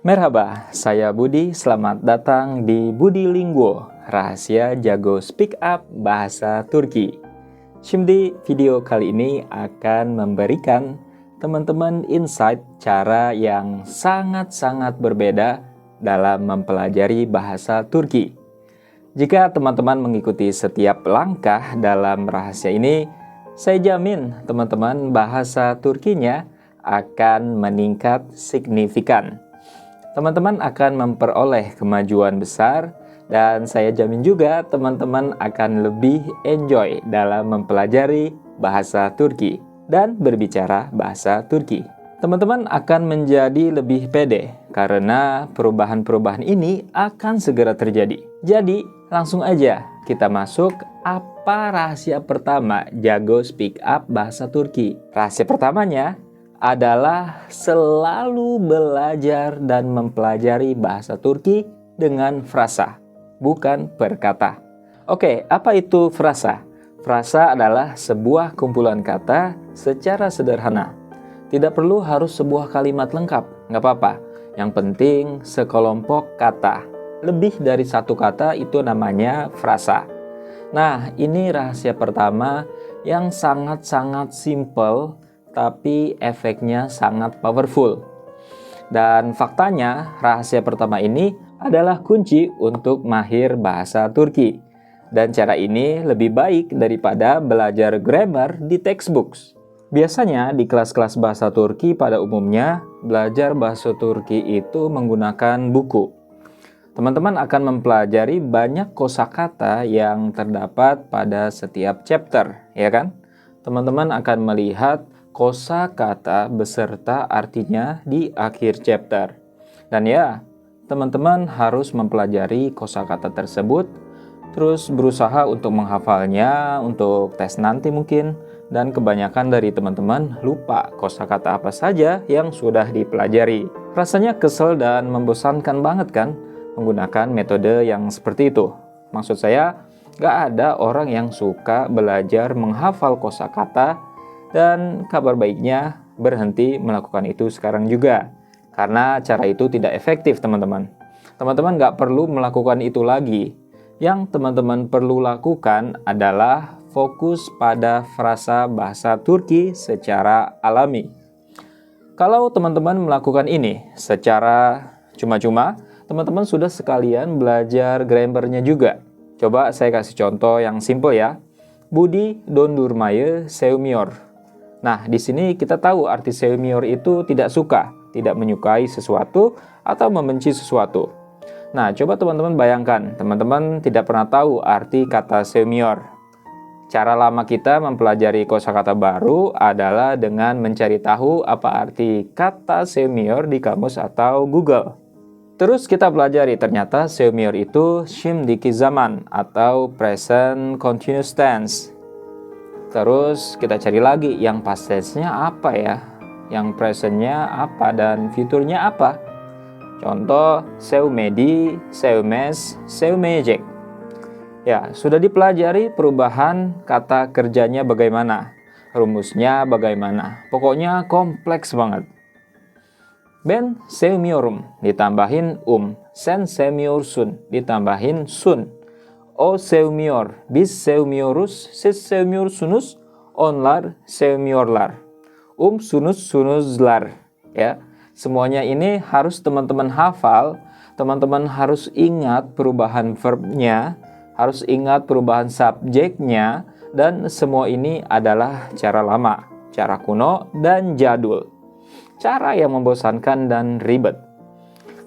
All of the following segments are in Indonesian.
Merhaba, saya Budi. Selamat datang di Budi Lingwo, rahasia jago speak up bahasa Turki. Şimdi video kali ini akan memberikan teman-teman insight cara yang sangat-sangat berbeda dalam mempelajari bahasa Turki. Jika teman-teman mengikuti setiap langkah dalam rahasia ini, saya jamin teman-teman bahasa Turkinya akan meningkat signifikan. Teman-teman akan memperoleh kemajuan besar dan saya jamin juga teman-teman akan lebih enjoy dalam mempelajari bahasa Turki dan berbicara bahasa Turki. Teman-teman akan menjadi lebih pede karena perubahan-perubahan ini akan segera terjadi. Jadi, langsung aja kita masuk apa rahasia pertama jago speak up bahasa Turki. Rahasia pertamanya adalah selalu belajar dan mempelajari bahasa Turki dengan frasa, bukan perkata. Oke, apa itu frasa? Frasa adalah sebuah kumpulan kata secara sederhana. Tidak perlu harus sebuah kalimat lengkap, nggak apa-apa. Yang penting sekelompok kata. Lebih dari satu kata itu namanya frasa. Nah, ini rahasia pertama yang sangat-sangat simple, tapi efeknya sangat powerful. Dan faktanya, rahasia pertama ini adalah kunci untuk mahir bahasa Turki. Dan cara ini lebih baik daripada belajar grammar di textbooks. Biasanya di kelas-kelas bahasa Turki pada umumnya, belajar bahasa Turki itu menggunakan buku. Teman-teman akan mempelajari banyak kosakata yang terdapat pada setiap chapter, ya kan? Teman-teman akan melihat kosakata beserta artinya di akhir chapter. Dan ya, teman-teman harus mempelajari kosakata tersebut, terus berusaha untuk menghafalnya untuk tes nanti mungkin, dan kebanyakan dari teman-teman lupa kosakata apa saja yang sudah dipelajari. Rasanya kesel dan membosankan banget kan menggunakan metode yang seperti itu. Maksud saya, gak ada orang yang suka belajar menghafal kosakata. Dan kabar baiknya, berhenti melakukan itu sekarang juga. Karena cara itu tidak efektif, teman-teman. Teman-teman nggak perlu melakukan itu lagi. Yang teman-teman perlu lakukan adalah fokus pada frasa bahasa Turki secara alami. Kalau teman-teman melakukan ini secara cuma-cuma, teman-teman sudah sekalian belajar grammarnya juga. Coba saya kasih contoh yang simple ya. Budi dondurmayı sevmiyor. Nah, di sini kita tahu arti sevmiyor itu tidak suka, tidak menyukai sesuatu, atau membenci sesuatu. Nah, coba teman-teman bayangkan, teman-teman tidak pernah tahu arti kata sevmiyor. Cara lama kita mempelajari kosakata baru adalah dengan mencari tahu apa arti kata sevmiyor di kamus atau Google. Terus kita pelajari, ternyata sevmiyor itu şimdiki zaman atau present continuous tense. Terus kita cari lagi yang past tense-nya apa ya, yang present-nya apa, dan future-nya apa. Contoh, sevmedi, sevmez, sevmeyecek. Ya, sudah dipelajari perubahan kata kerjanya bagaimana, rumusnya bagaimana. Pokoknya kompleks banget. Ben sevmiyorum ditambahin sen sevmiyorsun ditambahin sun. O sevmiyor, biz sevmiyoruz, siz sevmiyorsunuz, onlar sevmiyorlar. Sunuz, sunuzlar. Ya, semuanya ini harus teman-teman hafal, teman-teman harus ingat perubahan verbnya, harus ingat perubahan subjeknya, dan semua ini adalah cara lama, cara kuno, dan jadul. Cara yang membosankan dan ribet.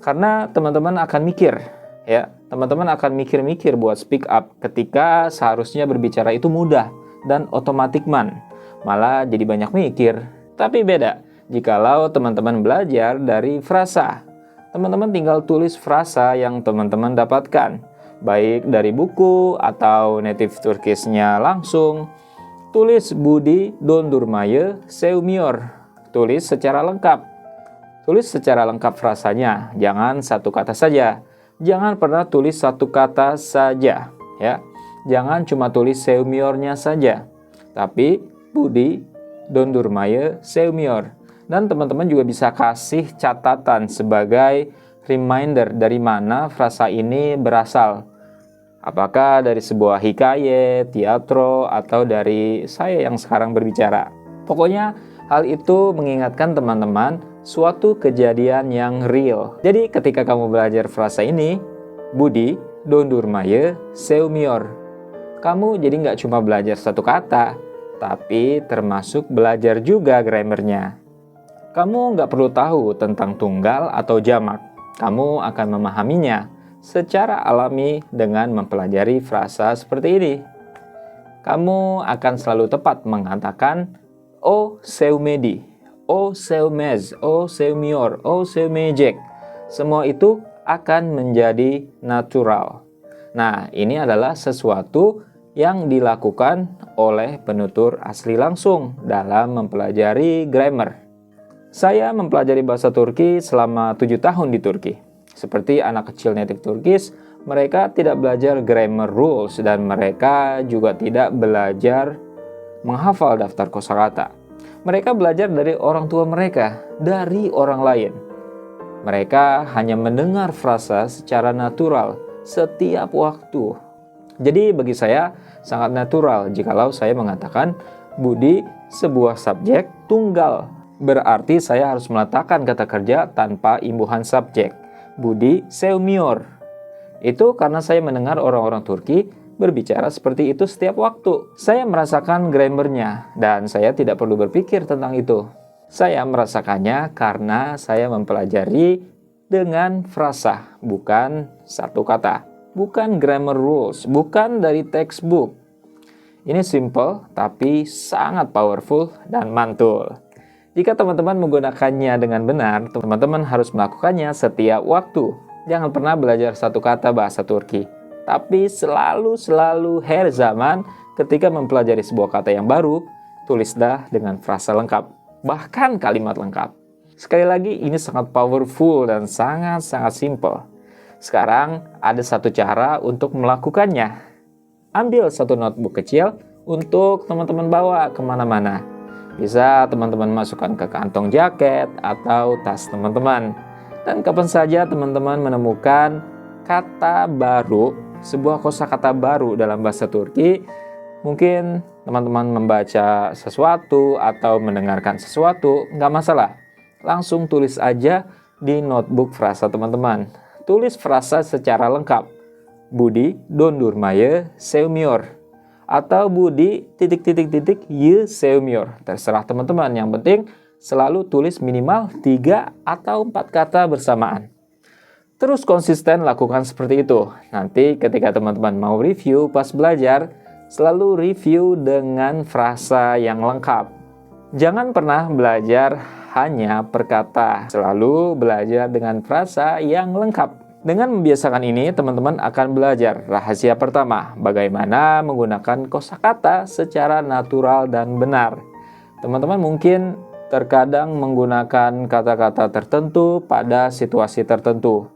Karena teman-teman akan mikir, ya, teman-teman akan mikir-mikir buat speak up ketika seharusnya berbicara itu mudah dan otomatik malah jadi banyak mikir. Tapi beda jikalau teman-teman belajar dari frasa. Teman-teman tinggal tulis frasa yang teman-teman dapatkan, baik dari buku atau native Turkish-nya langsung. Tulis Budi dondurmayı sevmiyor. Tulis secara lengkap. Tulis secara lengkap frasanya, jangan satu kata saja. Jangan pernah tulis satu kata saja, ya. Jangan cuma tulis sevmiyornya saja, tapi Budi dondurmayı sevmiyor. Dan teman-teman juga bisa kasih catatan sebagai reminder dari mana frasa ini berasal. Apakah dari sebuah hikaye, teatro, atau dari saya yang sekarang berbicara. Pokoknya hal itu mengingatkan teman-teman suatu kejadian yang real. Jadi ketika kamu belajar frasa ini, Budi, Dondurmaye, Seumior. Kamu jadi nggak cuma belajar satu kata, tapi termasuk belajar juga grammarnya. Kamu nggak perlu tahu tentang tunggal atau jamak. Kamu akan memahaminya secara alami dengan mempelajari frasa seperti ini. Kamu akan selalu tepat mengatakan o seumedi, o seumez, o seumior, o seumejek. Semua itu akan menjadi natural. Nah, ini adalah sesuatu yang dilakukan oleh penutur asli langsung dalam mempelajari grammar. Saya mempelajari bahasa Turki selama 7 tahun di Turki. Seperti anak kecil native Turkish, mereka tidak belajar grammar rules dan mereka juga tidak belajar menghafal daftar kosakata. Mereka belajar dari orang tua mereka, dari orang lain. Mereka hanya mendengar frasa secara natural setiap waktu. Jadi bagi saya sangat natural jikalau saya mengatakan Budi sebuah subjek tunggal. Berarti saya harus meletakkan kata kerja tanpa imbuhan subjek. Budi seumior. Itu karena saya mendengar orang-orang Turki berbicara seperti itu setiap waktu. Saya merasakan grammarnya dan saya tidak perlu berpikir tentang itu. Saya merasakannya karena saya mempelajari dengan frasa, bukan satu kata. Bukan grammar rules, bukan dari textbook. Ini simple tapi sangat powerful dan mantul. Jika teman-teman menggunakannya dengan benar, teman-teman harus melakukannya setiap waktu. Jangan pernah belajar satu kata bahasa Turki. Tapi selalu her zaman ketika mempelajari sebuah kata yang baru, tulislah dengan frasa lengkap. Bahkan kalimat lengkap. Sekali lagi, ini sangat powerful dan sangat-sangat simple. Sekarang, ada satu cara untuk melakukannya. Ambil satu notebook kecil untuk teman-teman bawa kemana-mana. Bisa teman-teman masukkan ke kantong jaket atau tas teman-teman. Dan kapan saja teman-teman menemukan kata baru, sebuah kosakata baru dalam bahasa Turki, mungkin teman-teman membaca sesuatu atau mendengarkan sesuatu, nggak masalah. Langsung tulis aja di notebook frasa teman-teman. Tulis frasa secara lengkap. Budi, Dondurmaye, Seumior. Atau Budi, ye seumior. Terserah teman-teman, yang penting selalu tulis minimal 3 atau 4 kata bersamaan. Terus konsisten lakukan seperti itu. Nanti ketika teman-teman mau review pas belajar, selalu review dengan frasa yang lengkap. Jangan pernah belajar hanya per kata, selalu belajar dengan frasa yang lengkap. Dengan membiasakan ini, teman-teman akan belajar rahasia pertama, bagaimana menggunakan kosakata secara natural dan benar. Teman-teman mungkin terkadang menggunakan kata-kata tertentu pada situasi tertentu.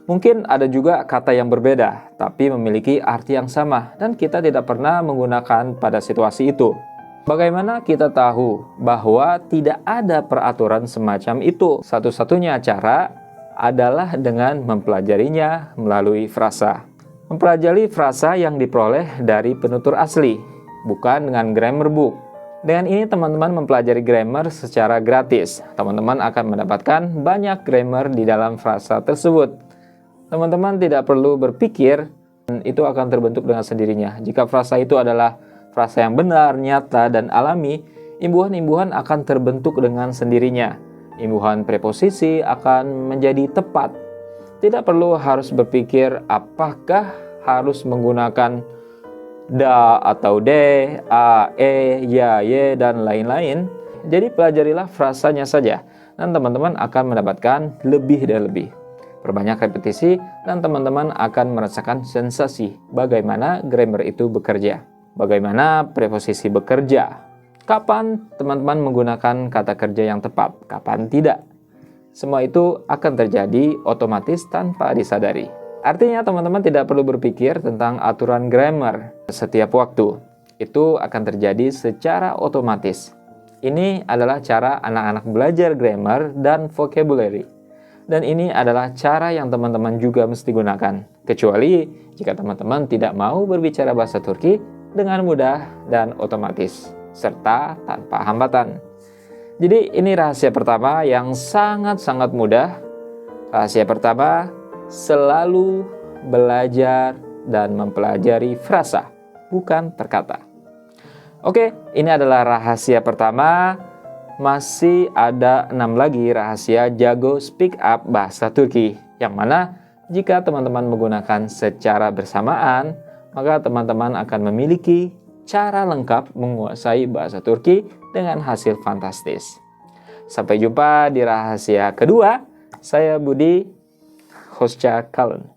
Mungkin ada juga kata yang berbeda, tapi memiliki arti yang sama, dan kita tidak pernah menggunakan pada situasi itu. Bagaimana kita tahu bahwa tidak ada peraturan semacam itu? Satu-satunya cara adalah dengan mempelajarinya melalui frasa. Mempelajari frasa yang diperoleh dari penutur asli, bukan dengan grammar book. Dengan ini teman-teman mempelajari grammar secara gratis. Teman-teman akan mendapatkan banyak grammar di dalam frasa tersebut. Teman-teman tidak perlu berpikir, itu akan terbentuk dengan sendirinya. Jika frasa itu adalah frasa yang benar, nyata, dan alami, imbuhan-imbuhan akan terbentuk dengan sendirinya. Imbuhan preposisi akan menjadi tepat. Tidak perlu harus berpikir apakah harus menggunakan da atau de, a, e, ya, ye, dan lain-lain. Jadi pelajarilah frasanya saja, dan teman-teman akan mendapatkan lebih dan lebih. Perbanyak repetisi, dan teman-teman akan merasakan sensasi bagaimana grammar itu bekerja. Bagaimana preposisi bekerja. Kapan teman-teman menggunakan kata kerja yang tepat, kapan tidak. Semua itu akan terjadi otomatis tanpa disadari. Artinya teman-teman tidak perlu berpikir tentang aturan grammar setiap waktu. Itu akan terjadi secara otomatis. Ini adalah cara anak-anak belajar grammar dan vocabulary. Dan ini adalah cara yang teman-teman juga mesti gunakan. Kecuali jika teman-teman tidak mau berbicara bahasa Turki dengan mudah dan otomatis, serta tanpa hambatan. Jadi ini rahasia pertama yang sangat-sangat mudah. Rahasia pertama, selalu belajar dan mempelajari frasa, bukan perkata. Oke, ini adalah rahasia pertama. Masih ada 6 lagi rahasia jago speak up bahasa Turki, yang mana jika teman-teman menggunakan secara bersamaan, maka teman-teman akan memiliki cara lengkap menguasai bahasa Turki dengan hasil fantastis. Sampai jumpa di rahasia kedua. Saya Budi, hostnya Kalun.